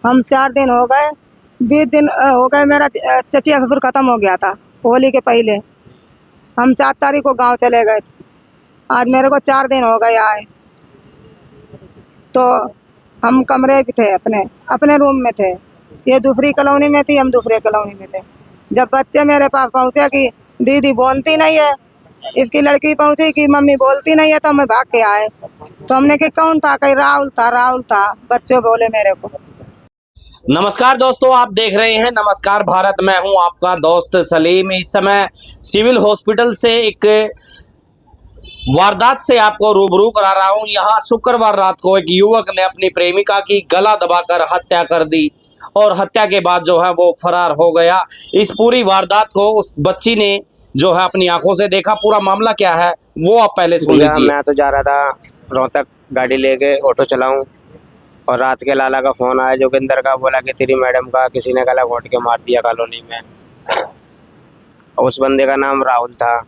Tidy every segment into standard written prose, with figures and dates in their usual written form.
हम 4 दिन हो गए, 20 दिन हो गए। मेरा चचिया ससुर खत्म हो गया था होली के पहले। हम 4 तारीख को गांव चले गए थे। आज मेरे को 4 दिन हो गए आए। तो हम कमरे भी थे, अपने अपने रूम में थे। ये दूसरी कॉलोनी में थी, हम दूसरे कॉलोनी में थे। जब बच्चे मेरे पास पहुंचे कि दीदी बोलती नहीं है, इसकी लड़की पहुंची कि मम्मी बोलती नहीं है, तो हमें भाग के आए। तो हमने कि कौन था, कहीं राहुल था। बच्चों बोले मेरे को। नमस्कार दोस्तों, आप देख रहे हैं नमस्कार भारत। मैं हूं आपका दोस्त सलीम। इस समय सिविल हॉस्पिटल से एक वारदात से आपको रूबरू करा रहा हूं। यहां शुक्रवार रात को एक युवक ने अपनी प्रेमिका की गला दबाकर हत्या कर दी और हत्या के बाद जो है वो फरार हो गया। इस पूरी वारदात को उस बच्ची ने जो है अपनी आंखों से देखा। पूरा मामला क्या है वो आप पहले सुन लीजिए। मैं तो जा रहा था रोहतक, गाड़ी लेके ऑटो चलाऊं, और रात के लाला का फोन आया जोगिंदर का। बोला कि तेरी मैडम का किसी ने गला घोंट के मार दिया कॉलोनी में। उस बंदे का नाम राहुल था।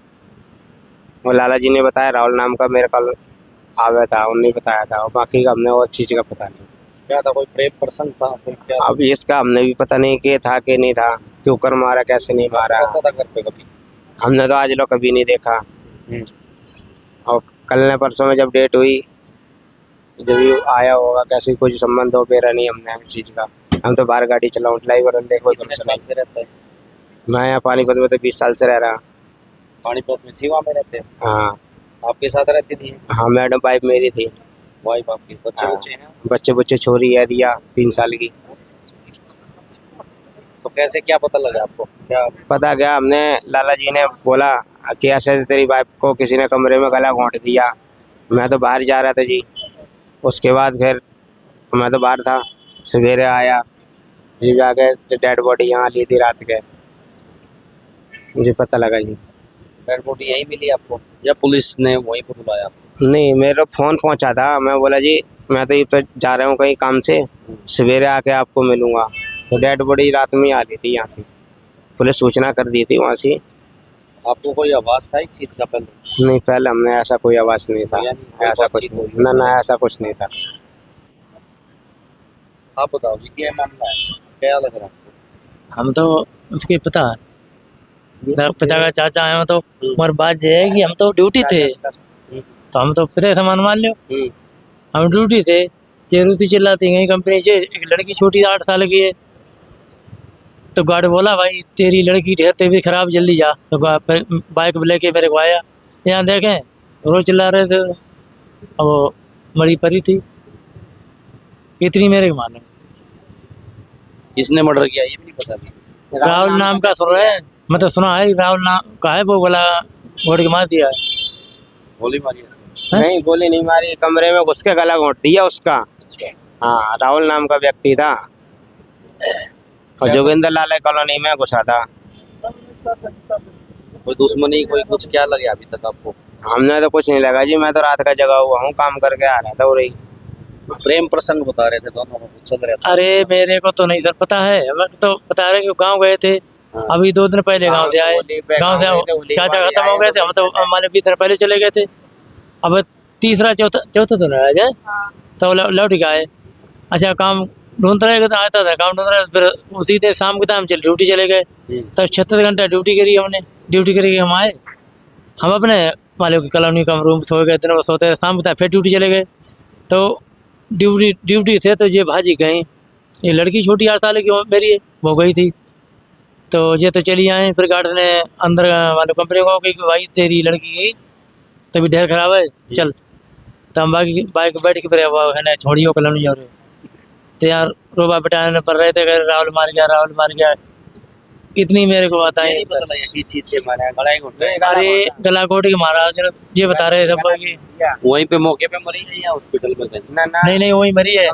वो लाला जी ने बताया, राहुल नाम का मेरे कल आया था, उन्होंने बताया था। और बाकी का हमने और चीज़ का पता नहीं। क्या था, कोई प्रेम प्रसंग था क्या? अब इसका हमने भी पता नहीं कि था कि नहीं था, क्यों कर मारा, कैसे नहीं मारा। था घर पे कभी? हमने तो आज लोग कभी नहीं देखा। और कल ने परसों में जब डेट हुई, जब ये आया होगा, कैसे कुछ संबंध हो बेरा नहीं हमने इस चीज़ का। हम तो बाहर गाड़ी चलाऊं, ड्राइवर देखो। से रहता है? मैं यहाँ पानीपत में तो 20 साल से रह रहा। पानीपत में सीवा में रहते हैं? हाँ आपके साथ रहती थी? हाँ, मैडम वाइफ मेरी थी। वाइफ आपकी? बच्चे हाँ। बच्चे हैं? बच्चे छोरी है रिया, 3 साल की। तो कैसे, क्या पता लगा आपको? क्या पता गया, हमने लाला जी ने बोला कि ऐसे तेरी वाइफ को किसी ने कमरे में गला घोंट दिया। मैं तो बाहर जा रहा था जी। उसके बाद फिर मैं तो बाहर था, सवेरे आया जी, जाके डेड बॉडी यहाँ ली थी रात के। मुझे पता लगा जी। डेड बॉडी यहीं मिली आपको या पुलिस ने वहीं पर बुलाया आपको? नहीं, मेरे फ़ोन पहुंचा था। मैं बोला जी मैं तो ये तो जा रहा हूँ कहीं काम से, सवेरे आके आपको मिलूंगा। तो डेड बॉडी रात में ही आ रही थी यहाँ से। पुलिस सूचना कर दी थी वहाँ से। आपको कोई आवाज था इस चीज का पहले? नहीं, पहले हमने ऐसा कोई आवाज़ नहीं था, ऐसा कुछ नहीं। ना ऐसा कुछ नहीं था। आप बताओ जी, क्या मामला है, क्या लग रहा है आपको? हम तो उसके पिता का चाचा हैं। तो हमारी बात ये है कि हम तो ड्यूटी थे, तो हम तो पिता समान मान लो। हम ड्यूटी थे, चेरुती चिल्लाती गई कंपनी से। एक लड़की छोटी 8 साल की है। तो गार्ड बोला, भाई तेरी लड़की ढेर तबीयत खराब, जल्दी जा। तो बाइक लेके मेरे को आया। यहाँ देखें रोज चिल्ला रहे थे। अब वो मरी पड़ी थी, इतनी मेरे को मालूम। किसने मर्डर किया ये भी नहीं पता? राहुल नाम का सुन रहे हैं, मतलब सुना है राहुल नाम का है। वो गला घोट के मार दिया है। गोली मारी है उसने? नहीं, गोली नहीं मारी, कमरे में घुस के गला घोंट दिया उसका। हाँ, राहुल नाम का व्यक्ति था और जोगिंदर लाल कॉलोनी में घुसा था। कोई दुश्मनी, कोई कुछ क्या लगे अभी तक आपको? हमने तो कुछ नहीं लगा जी। मैं तो रात का जगा हुआ हूँ, काम करके आ रहा था। और प्रेम प्रसंग बता रहे थे दोनों को, चल रहा था। अरे मेरे को तो नहीं सर पता है। हम तो बता रहे कि गांव गए थे। अभी 2 दिन पहले गांव से आए। गांव से चाचा खत्म हो गए थे, हम तो हमारे 20 दिन पहले चले गए थे। अब तीसरा चौथा तो नहीं आया तो लौट के आए। अच्छा, काम ढूंढ रहे थे, आता था काम ढूंढ रहे। फिर उसी दिन शाम के टाइम ड्यूटी चले गए। तो 36 घंटा ड्यूटी करी हमने। ड्यूटी करके हम आए। हम अपने मालिक की कॉलोनी का रूम सो गए, दिन को सोते रहे। शाम के टाइम फिर ड्यूटी चले गए। तो ड्यूटी थे तो ये भाजी गई। ये लड़की छोटी 8 साल की मेरी है, वो गई थी। तो ये तो चली आए। फिर गार्ड ने अंदर वाले कंपनी को कि भाई तेरी लड़की गई, तभी ढेर खराब है, चल। तो हम बाइक बैठ के फिर वो है ना छोड़ियो कॉलोनी जा रहे। तो यार रोबा पिटाने पर रहे थे, राहुल मार गया। इतनी मेरे को बताएं। ये चीज से मारा गला घोट गए? अरे गला घोट के मारा, ये बता रहे सब कि वहीं पे मौके पे मरी है या हॉस्पिटल में गई? नहीं वही मरी है।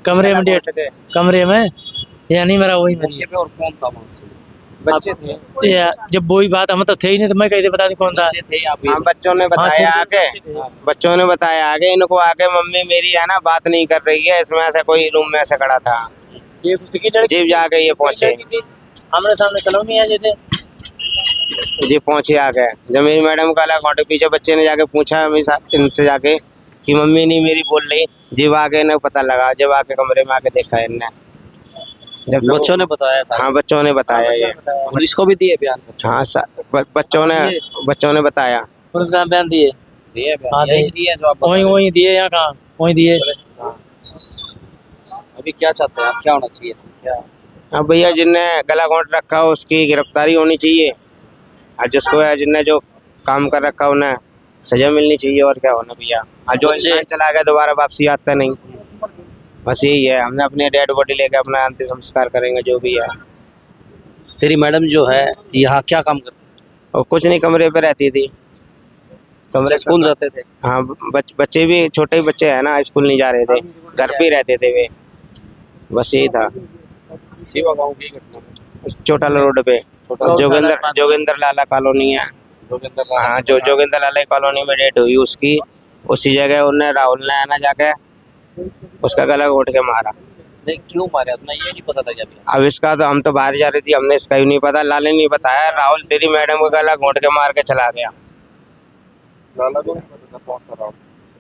कमरे में या नहीं मरा, वही मरी है। और कौन था वहाँ से? बच्चे थे। जब वही बात, हम तो थे ही नहीं, तो मैं कैसे बता दूं कौन था। हाँ, बच्चों ने बताया आगे इनको आके मम्मी मेरी है ना बात नहीं कर रही है, इसमें ऐसा कोई रूम में ऐसे खड़ा था। ये जीप जाके ये पहुंचे, आमने सामने कॉलोनी आ जाते। जी पहुंचे आके। जब मेरी मैडम का घोंटे पीछे बच्चे ने जाके पूछा इनसे जाके कि मम्मी नहीं मेरी बोल रही। जब आके इन्हें पता लगा, जब आके कमरे में आके देखा इनने जब बच्चों ने बताया सारा? हाँ बच्चों ने बताया ये। पुलिस को भी दिए बयान? हाँ बच्चों ने बताया। पुलिस का बयान दिए, दिए हाँ, बयान? यही दिए। दिए जो आप बता वहीं रहे वहीं दिए, यहाँ कहाँ वहीं दिए। हैं? अभी क्या चाहते हैं आप, क्या होना चाहिए इसमें? क्या अब भैया जिनने गला घोंट रखा हो उसकी गिरफ्तारी होनी चाहिए, और जिनने जो काम कर रखा हो उन्हें सजा मिलनी चाहिए। और क्या होना भैया, और जो बच्चे- इंसान चला गया दोबारा वापसी आता नहीं। बस यही है, हमने अपनी डेड बॉडी लेके अपना अंतिम संस्कार करेंगे जो भी है। तेरी मैडम जो है यहाँ क्या काम करती और कुछ नहीं, कमरे पे रहती थी। है? स्कूल जाते थे? हाँ बच्चे भी छोटे ही बच्चे हैं ना, स्कूल नहीं जा रहे थे, घर पे ही रहते थे वे। बस यही था। सेवा गांव की घटना है। चौटाला रोड पे जोगिंदर लाला कॉलोनी है। जोगिंदर लाल। हाँ जो जोगिंदर लाला कॉलोनी में डेट हुई उसकी, उसी जगह उन्हें राहुल ने आना जाके उसका गला घोट के मारा। नहीं, क्यों मारा उसने ये नहीं पता था क्या? अब इसका तो हम तो बाहर जा रही थी, हमने इसका ही नहीं पता। लाले नहीं बताया, राहुल तेरी मैडम का गला घोट के मार के चला गया। लाला को नहीं पता था कौन था राहुल?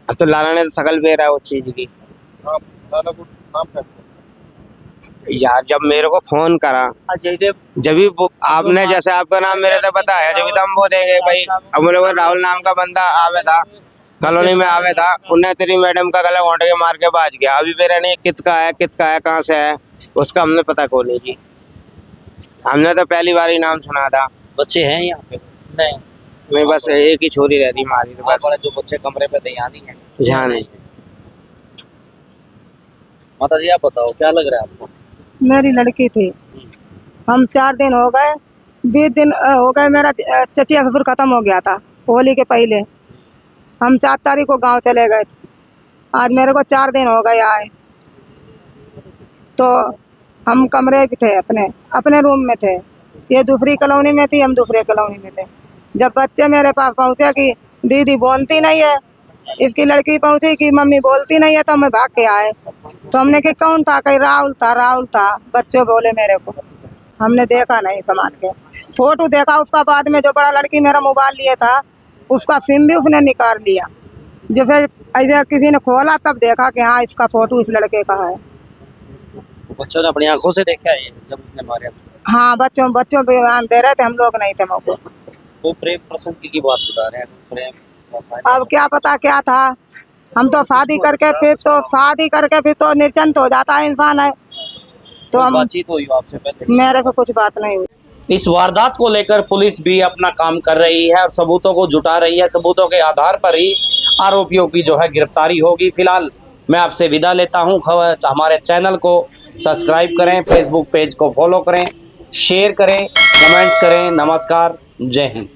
अब तो लाला ने तो शकल बेरा है उस चीज की। लाला को नाम क्या? यार जब मेरे को फोन करा, जब भी आपने जैसे आपका नाम मेरे से बताया, जब भी तो हम बोलेंगे भाई। अब बोले वो राहुल नाम का बंदा आवे था, कॉलोनी में आवे था, उन्हें तेरी मैडम का गला घोंट के मार के भाज गया। अभी मेरा नहीं कित का है कहाँ से है उसका हमने पता को नहीं जी। हमने तो पहली बार ही नाम सुना था। बच्चे हैं यहाँ पे? नहीं बस एक ही छोरी रहती मारी तो बस। जो बच्चे कमरे पे थे यहाँ नहीं है? यहाँ नहीं। माता जी आप बताओ क्या लग रहा है आपको? मेरी लड़की थी। हम 4 दिन हो गए, 20 दिन हो गए, मेरा चचिया ससुर खत्म हो गया था होली के पहले। हम 4 तारीख को गांव चले गए थे। आज मेरे को 4 दिन हो गए आए। तो हम कमरे भी थे, अपने रूम में थे। ये दूसरी कॉलोनी में थी, हम दूसरे कॉलोनी में थे। जब बच्चे मेरे पास पहुंचे कि दीदी बोलती नहीं है, इसकी लड़की पहुंची कि मम्मी बोलती नहीं है, तो हमें भाग के आए। तो हमने कि कौन था, कहीं राहुल था। बच्चों बोले मेरे को, हमने देखा नहीं संभाल के। फोटो देखा उसका, बाद में जो बड़ा लड़की मेरा मोबाइल लिए था उसका सिम भी उसने निकाल लिया। जो फिर ऐसे किसी ने खोला तब देखा कि हाँ इसका फोटो इस लड़के का है। बच्चों ने अपनी आंखों से देखा है ये जब उसने मारा? हाँ बच्चों बयान दे रहे थे, हम लोग नहीं थे मौके। वो प्रेम प्रसंग की बात बता रहे हैं? प्रेम अब क्या पता क्या था। हम तो शादी करके फिर तो निर्जन हो जाता है इंसान है। तो हम बातचीत हुई आपसे पहले? मेरे से कुछ बात नहीं हुई। इस वारदात को लेकर पुलिस भी अपना काम कर रही है और सबूतों को जुटा रही है। सबूतों के आधार पर ही आरोपियों की जो है गिरफ्तारी होगी। फिलहाल मैं आपसे विदा लेता हूं। हमारे चैनल को सब्सक्राइब करें, फेसबुक पेज को फॉलो करें, शेयर करें, कमेंट्स करें। नमस्कार, जय हिंद।